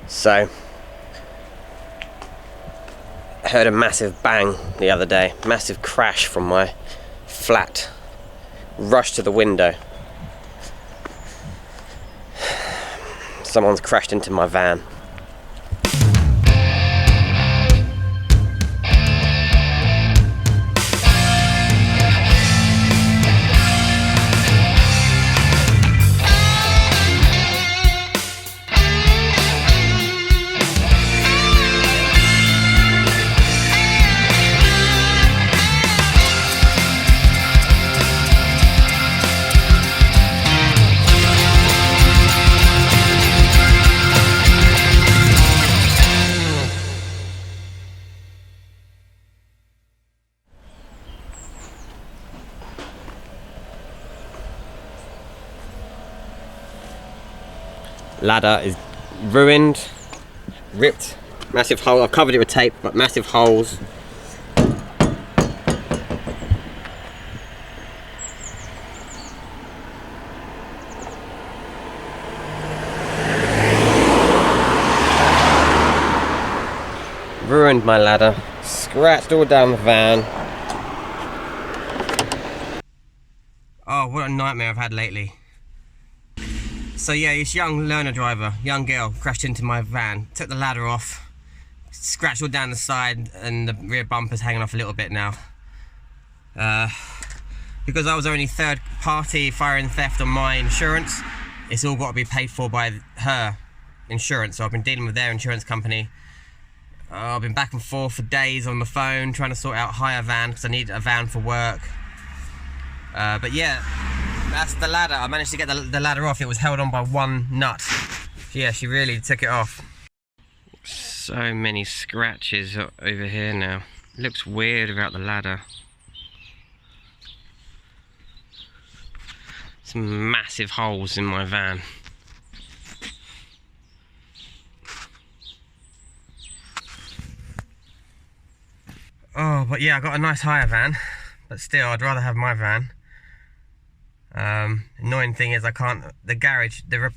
So, I heard a massive bang the other day, massive crash from my flat. Rushed to the window. Someone's crashed into my van. Ladder is ruined, ripped, massive hole. I've covered it with tape, but massive holes. Ruined my ladder, scratched all down the van. Oh, what a nightmare I've had lately. So yeah, this young learner driver, young girl, crashed into my van, took the ladder off, scratched all down the side, and the rear bumper's hanging off a little bit now. Because I was only third party fire and theft on my insurance, it's all got to be paid for by her insurance, so I've been dealing with their insurance company. I've been back and forth for days on the phone trying to sort out hire van because I need a van for work. But yeah, that's the ladder. I managed to get the ladder off. It was held on by one nut. Yeah, she really took it off. So many scratches over here now. It looks weird without the ladder. Some massive holes in my van. Oh, but yeah, I got a nice hire van, but still, I'd rather have my van. Annoying thing is I can't, the garage, the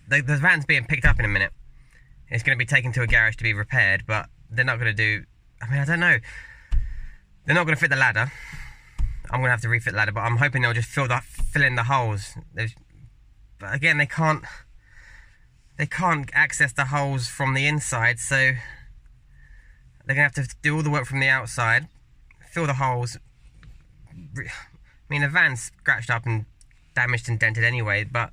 van's being picked up in a minute. It's going to be taken to a garage to be repaired, but they're not going to do, I mean, I don't know. They're not going to fit the ladder. I'm going to have to refit the ladder, but I'm hoping they'll just fill in the holes. But again, they can't access the holes from the inside, so they're going to have to do all the work from the outside, fill the holes. I mean, the van's scratched up and damaged and dented anyway, but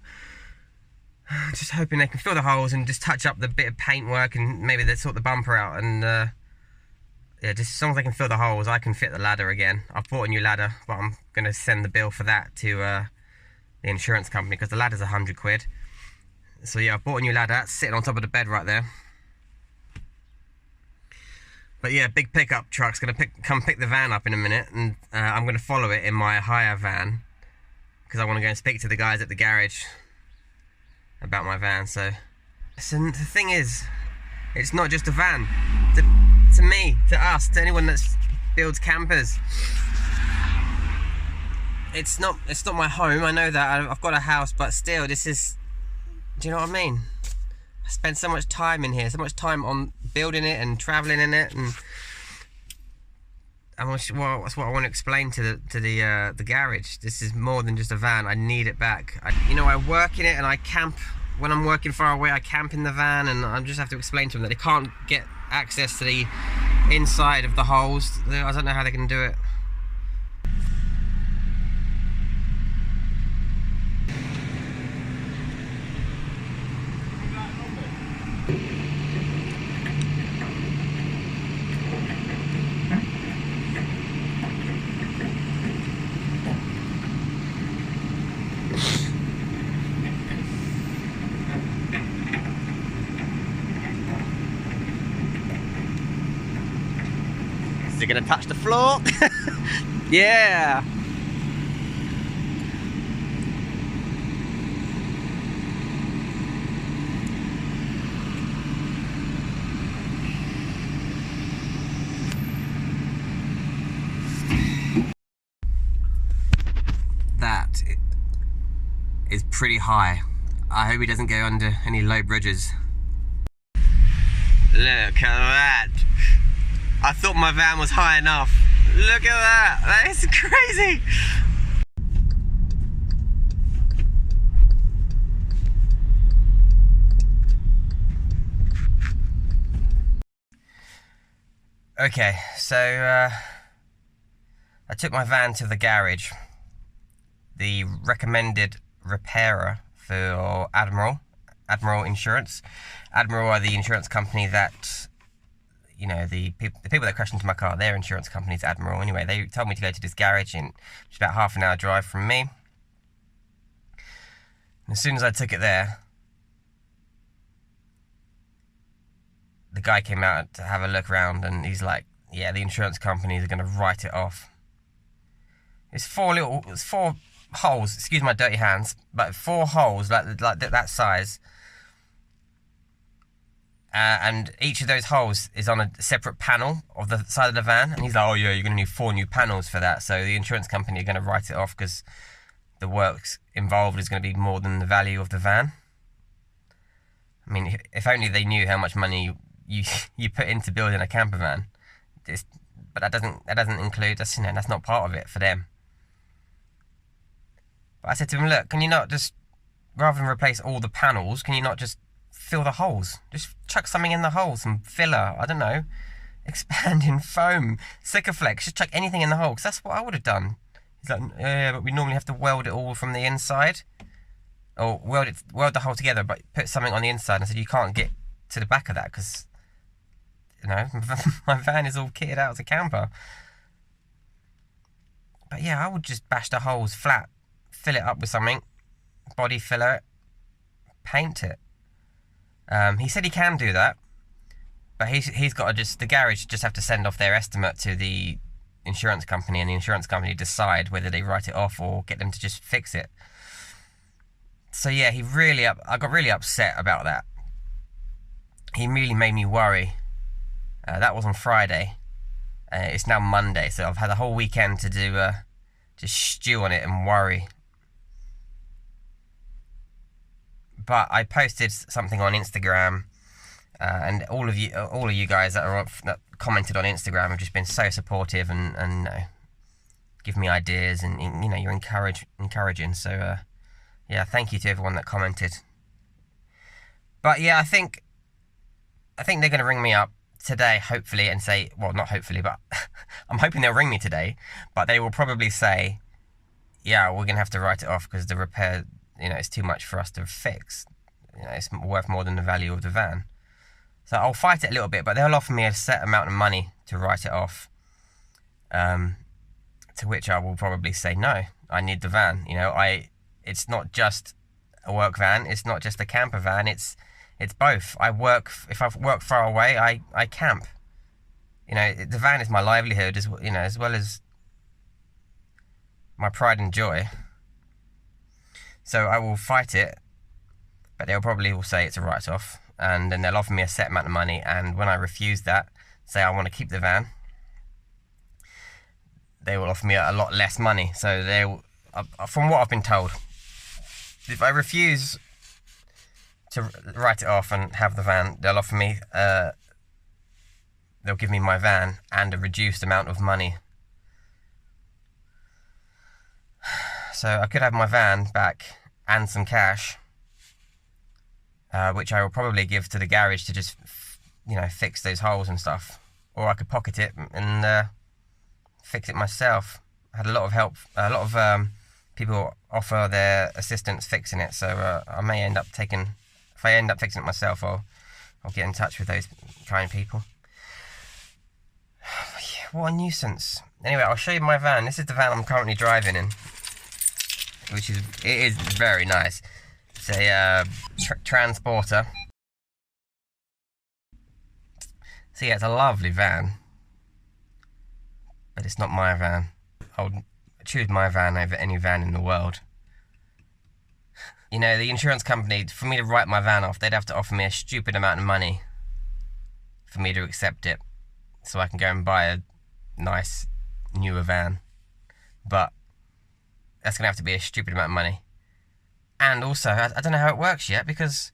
just hoping they can fill the holes and just touch up the bit of paintwork and maybe they sort the bumper out and yeah, just as long as they can fill the holes, I can fit the ladder again. I've bought a new ladder, but I'm going to send the bill for that to the insurance company because the ladder's £100. So yeah, I've bought a new ladder. That's sitting on top of the bed right there. But yeah, big pickup truck's going to come pick the van up in a minute, and I'm going to follow it in my hire van because I want to go and speak to the guys at the garage about my van. So the thing is, it's not just a van. To me, to us, to anyone that builds campers, it's not my home. I know that I've got a house, but still, this is. Do you know what I mean? I spent so much time in here, so much time on building it and traveling in it, and that's what I want to explain to the garage. This is more than just a van. I need it back. I work in it and I camp. When I'm working far away, I camp in the van, and I just have to explain to them that they can't get access to the inside of the holes. I don't know how they can do it. Is it gonna touch the floor? Yeah! That is pretty high. I hope he doesn't go under any low bridges. Look at that. I thought my van was high enough. Look at that. That is crazy. Okay, so I took my van to the garage. The recommended repairer for Admiral Insurance. Admiral are the insurance company that, you know, the people that crashed into my car, their insurance company is Admiral. Anyway, they told me to go to this garage, and it's about half an hour drive from me. And as soon as I took it there, the guy came out to have a look around, and he's like, yeah, the insurance companies are going to write it off. It's four holes, excuse my dirty hands, but 4 holes like that size. And each of those holes is on a separate panel of the side of the van. And he's like, oh yeah, you're going to need 4 new panels for that. So the insurance company are going to write it off because the works involved is going to be more than the value of the van. I mean, if only they knew how much money you put into building a camper van. But that doesn't include, that's not part of it for them. But I said to him, look, can you not just, rather than replace all the panels, can you not just fill the holes? Just chuck something in the holes, some filler, I don't know, expanding foam, Sikaflex, just chuck anything in the hole, because that's what I would have done. He's like, yeah, but we normally have to weld it all from the inside, or weld the hole together, but put something on the inside. And I said, you can't get to the back of that, because, you know, my van is all kitted out as a camper. But yeah, I would just bash the holes flat, fill it up with something, body filler it, paint it. He said he can do that, but he's got to the garage just have to send off their estimate to the insurance company, and the insurance company decide whether they write it off or get them to just fix it. So yeah, I got really upset about that. He really made me worry. That was on Friday. It's now Monday, so I've had a whole weekend to do just stew on it and worry. But I posted something on Instagram, and all of you guys that commented on Instagram have just been so supportive and give me ideas, and you're encouraging. So yeah, thank you to everyone that commented. But yeah, I think they're going to ring me up today, hopefully, and say, well, not hopefully, but I'm hoping they'll ring me today. But they will probably say, yeah, we're going to have to write it off because the repair, it's too much for us to fix. It's worth more than the value of the van. So I'll fight it a little bit, but they'll offer me a set amount of money to write it off. To which I will probably say, no, I need the van. It's not just a work van. It's not just a camper van. It's both. If I work far away, I camp. The van is my livelihood, as well as my pride and joy. So I will fight it, but they'll probably will say it's a write-off, and then they'll offer me a set amount of money, and when I refuse that, say I want to keep the van, they will offer me a lot less money. So they'll, from what I've been told, if I refuse to write it off and have the van, they'll offer me, they'll give me my van and a reduced amount of money. So I could have my van back and some cash, which I will probably give to the garage to just, fix those holes and stuff. Or I could pocket it and fix it myself. I had a lot of help. A lot of people offer their assistance fixing it. So I may end up taking. If I end up fixing it myself, I'll get in touch with those kind of people. What a nuisance. Anyway, I'll show you my van. This is the van I'm currently driving in, it is very nice. It's a transporter. So yeah, it's a lovely van, but it's not my van. I would choose my van over any van in the world. The insurance company, for me to write my van off, they'd have to offer me a stupid amount of money for me to accept it, so I can go and buy a nice newer van. But that's going to have to be a stupid amount of money. And also, I don't know how it works yet, because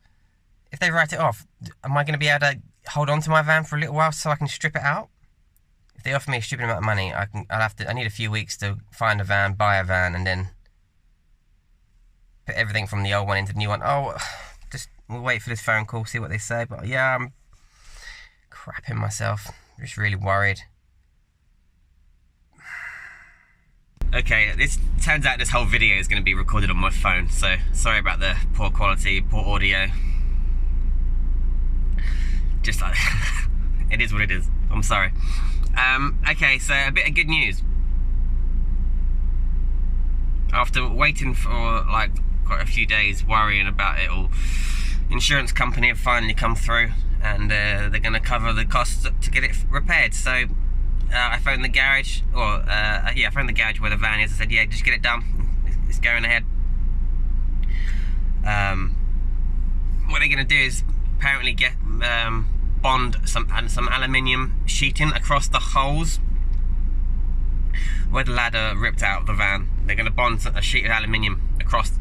if they write it off, am I going to be able to hold on to my van for a little while so I can strip it out. If they offer me a stupid amount of money, I need a few weeks to find a van, buy a van, and then put everything from the old one into the new one. Oh, just we'll wait for this phone call, see what they say. But yeah, I'm crapping myself. I'm just really worried. Okay, this turns out this whole video is going to be recorded on my phone, so sorry about the poor quality, poor audio. Just like, it is what it is. I'm sorry. Okay, so a bit of good news. After waiting for like quite a few days, worrying about it all, insurance company have finally come through, and they're going to cover the costs to get it repaired. So I phoned the garage, I phoned the garage where the van is. I said, yeah, just get it done. It's going ahead. What they're going to do is apparently get bond some aluminium sheeting across the holes where the ladder ripped out of the van. They're going to bond a sheet of aluminium across,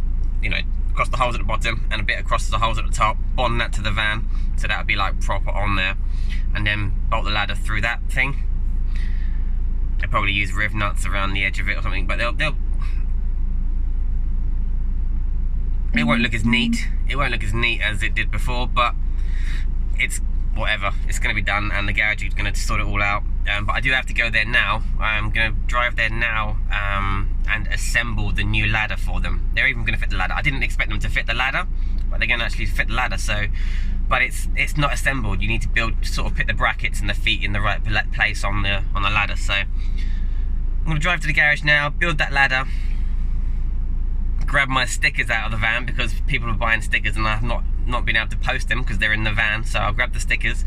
across the holes at the bottom and a bit across the holes at the top. Bond that to the van, so that would be like proper on there, and then bolt the ladder through that thing. They'll probably use riv nuts around the edge of it or something, but it won't look as neat. It won't look as neat as it did before, but it's whatever. It's going to be done, and the garage is going to sort it all out. But I do have to go there now. I'm going to drive there now and assemble the new ladder for them. They're even going to fit the ladder. I didn't expect them to fit the ladder, but they're going to actually fit the ladder. But it's not assembled. You need to put the brackets and the feet in the right place on the ladder. So I'm going to drive to the garage now, build that ladder, grab my stickers out of the van because people are buying stickers and I've not been able to post them because they're in the van. So I'll grab the stickers.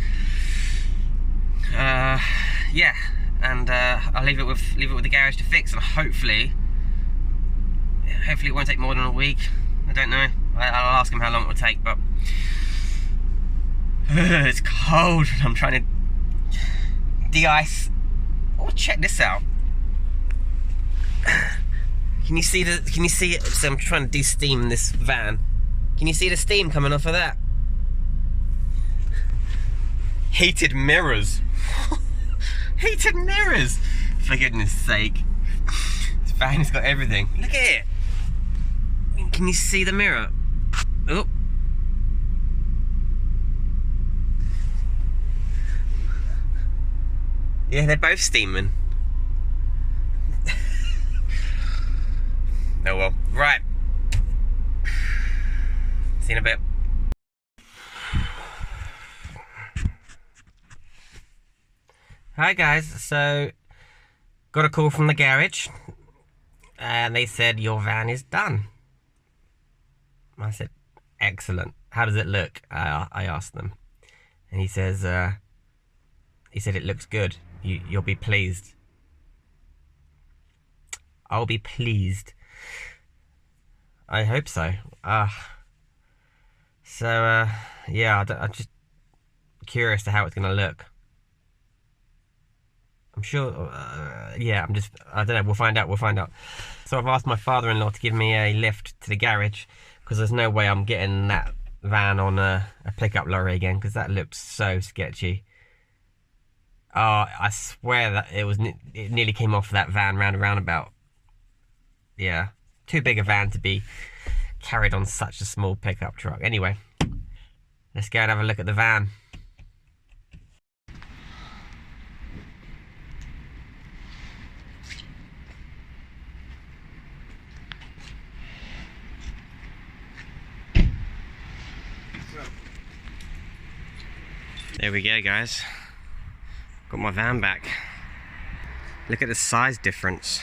Yeah, and I'll leave it with the garage to fix, and hopefully it won't take more than a week. I don't know. I'll ask them how long it will take, but it's cold. I'm trying to de-ice. Oh, check this out. Can you see it? So I'm trying to de-steam this van. Can you see the steam coming off of that? Heated mirrors. Heated mirrors. For goodness sake. This van has got everything. Look at it. Can you see the mirror? Oh. Yeah, they're both steaming. Oh well. Right. See you in a bit. Hi guys, so got a call from the garage and they said your van is done. I said, excellent. How does it look? I asked them, and he said it looks good. You'll be pleased. I'll be pleased. I hope so. Yeah, I'm just curious to how it's gonna look. I'm sure, yeah, I don't know, we'll find out. So I've asked my father-in-law to give me a lift to the garage, because there's no way I'm getting that van on a pickup lorry again, because that looked so sketchy. Oh, I swear that it nearly came off that van round a roundabout. Yeah, too big a van to be carried on such a small pickup truck. Anyway, let's go and have a look at the van. There we go, guys. Got my van back. Look at the size difference.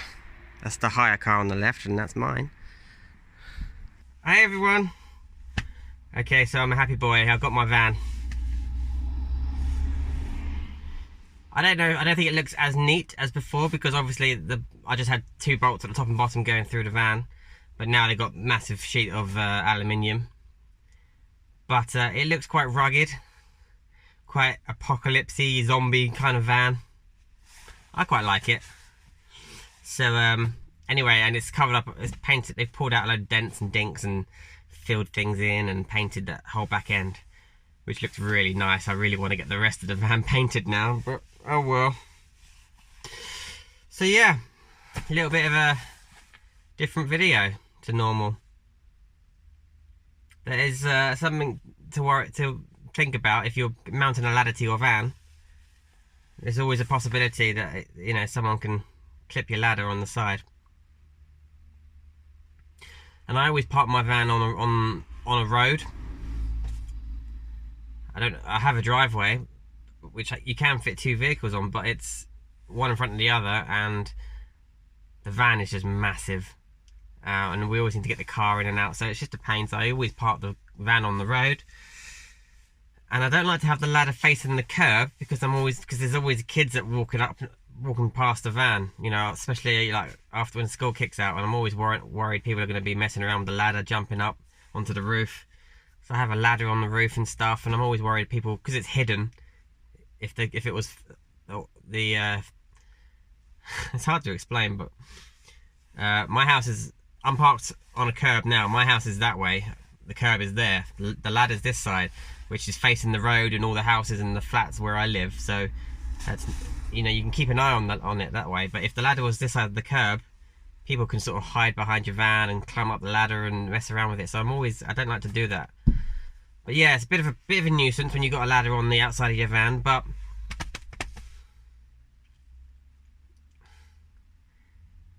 That's the higher car on the left, and that's mine. Hi everyone. Okay, so I'm a happy boy. I've got my van. I don't know. I don't think it looks as neat as before, because obviously I just had 2 bolts at the top and bottom going through the van, but now they've got a massive sheet of aluminium. But it looks quite rugged. Quite apocalypse-y, zombie kind of van. I quite like it. So anyway, and it's covered up, it's painted, they've pulled out a load of dents and dinks and filled things in and painted that whole back end. which looked really nice. I really want to get the rest of the van painted now, but oh well. So yeah, a little bit of a different video to normal. There is something to think about if you're mounting a ladder to your van. There's always a possibility that, you know, someone can clip your ladder on the side. And I always park my van on a road. I have a driveway which you can fit 2 vehicles on, but it's one in front of the other, and the van is just massive. And we always need to get the car in and out, so it's just a pain. So I always park the van on the road. And I don't like to have the ladder facing the curb because there's always kids that walking past the van, you know, especially like after when school kicks out, and I'm always worried people are going to be messing around with the ladder, jumping up onto the roof. So I have a ladder on the roof and stuff, and I'm always worried people, because it's hidden. If it was the it's hard to explain, but my house is, I'm parked on a curb now. My house is that way. The curb is there. The ladder's this side, which is facing the road and all the houses and the flats where I live. So that's, you know, you can keep an eye on it that way. But if the ladder was this side of the curb, people can sort of hide behind your van and climb up the ladder and mess around with it. So I don't like to do that. But yeah, it's a bit of a nuisance when you've got a ladder on the outside of your van, but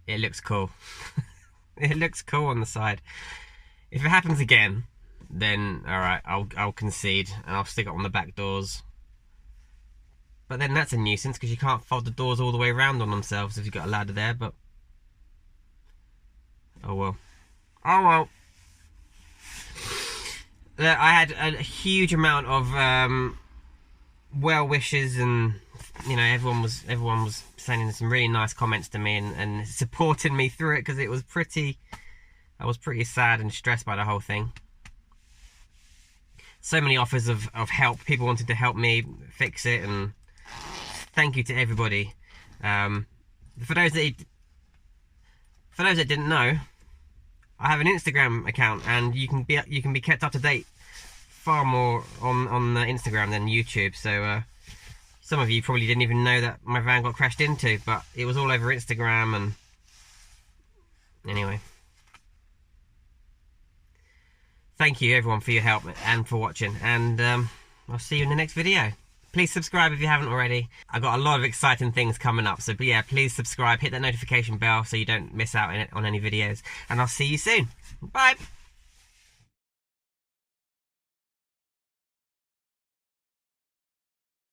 it looks cool. It looks cool on the side. If it happens again, then alright, I'll concede and I'll stick it on the back doors. But then that's a nuisance because you can't fold the doors all the way around on themselves if you've got a ladder there, but oh well. Oh well. I had a huge amount of well wishes, and you know, everyone was sending some really nice comments to me and supporting me through it, because I was pretty sad and stressed by the whole thing. So many offers of help, people wanted to help me fix it, and thank you to everybody. For those that didn't know, I have an Instagram account, and you can be kept up to date far more on Instagram than YouTube. So some of you probably didn't even know that my van got crashed into, but it was all over Instagram. And anyway, thank you everyone for your help and for watching, and I'll see you in the next video. Please subscribe if you haven't already. I've got a lot of exciting things coming up, so but yeah, please subscribe, hit that notification bell so you don't miss out on any videos, and I'll see you soon. Bye!